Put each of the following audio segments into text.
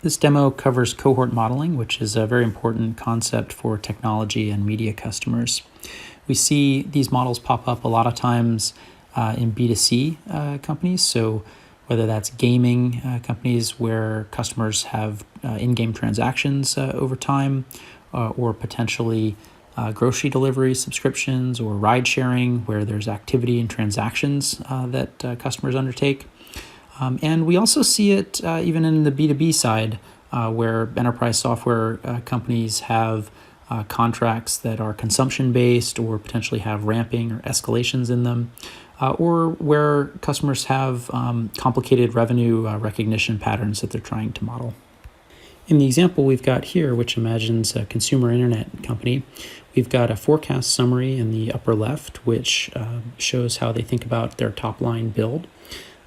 This demo covers cohort modeling, which is a very important concept for technology and media customers. We see these models pop up a lot of times in B2C companies. So whether that's gaming companies where customers have in-game transactions over time, or potentially grocery delivery subscriptions or ride sharing where there's activity and transactions that customers undertake. And we also see it even in the B2B side where enterprise software companies have contracts that are consumption-based or potentially have ramping or escalations in them, or where customers have complicated revenue recognition patterns that they're trying to model. In the example we've got here, which imagines a consumer internet company, we've got a forecast summary in the upper left, which shows how they think about their top-line build,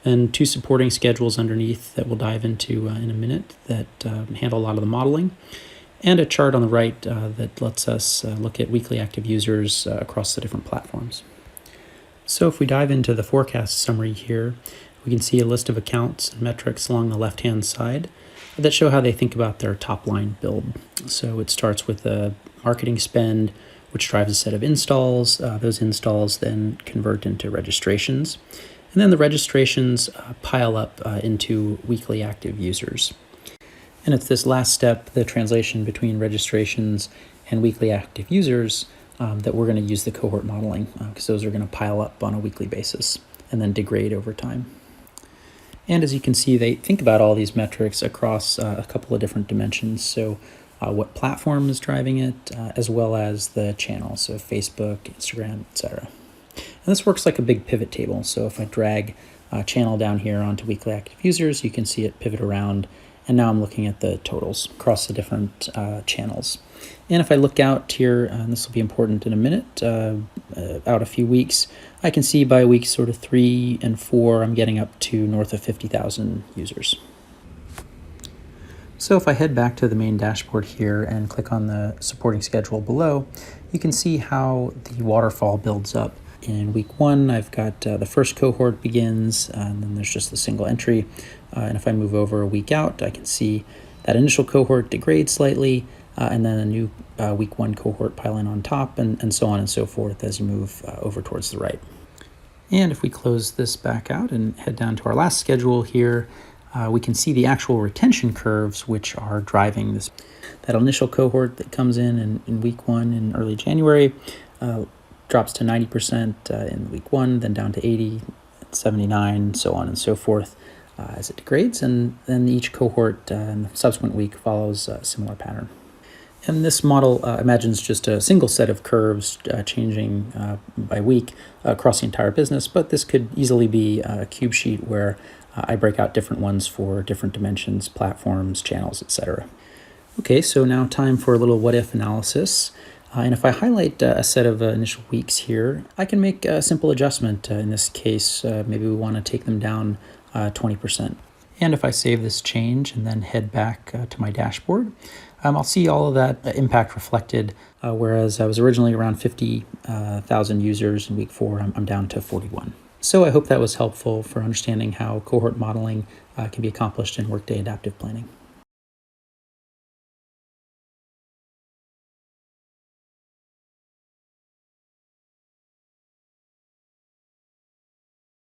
and two supporting schedules underneath that we'll dive into in a minute that handle a lot of the modeling, and a chart on the right that lets us look at weekly active users across the different platforms. So if we dive into the forecast summary here, we can see a list of accounts and metrics along the left-hand side that show how they think about their top-line build. So it starts with a marketing spend, which drives a set of installs. Those installs then convert into registrations. And then the registrations pile up into weekly active users. And it's this last step, the translation between registrations and weekly active users, that we're going to use the cohort modeling, because those are going to pile up on a weekly basis and then degrade over time. And as you can see, they think about all these metrics across a couple of different dimensions. So what platform is driving it, as well as the channel, so Facebook, Instagram, etc. And this works like a big pivot table. So if I drag a channel down here onto weekly active users, you can see it pivot around. And now I'm looking at the totals across the different channels. And if I look out here, and this will be important in a minute, out a few weeks, I can see by week sort of 3 and 4, I'm getting up to north of 50,000 users. So if I head back to the main dashboard here and click on the supporting schedule below, you can see how the waterfall builds up. In week 1, I've got the first cohort begins, and then there's just the single entry. And if I move over a week out, I can see that initial cohort degrades slightly, and then a new week 1 cohort piling on top, and so on and so forth as you move over towards the right. And if we close this back out and head down to our last schedule here, we can see the actual retention curves which are driving this. That initial cohort that comes in week 1 in early January drops to 90% in week 1, then down to 80, 79, so on and so forth as it degrades, and then each cohort in the subsequent week follows a similar pattern. And this model imagines just a single set of curves changing by week across the entire business, but this could easily be a cube sheet where I break out different ones for different dimensions, platforms, channels, etc. Okay, so now time for a little what-if analysis. And if I highlight a set of initial weeks here, I can make a simple adjustment. In this case, maybe we want to take them down 20%. And if I save this change and then head back to my dashboard, I'll see all of that impact reflected, whereas I was originally around 50,000 users in week 4, I'm down to 41. So I hope that was helpful for understanding how cohort modeling can be accomplished in Workday Adaptive Planning.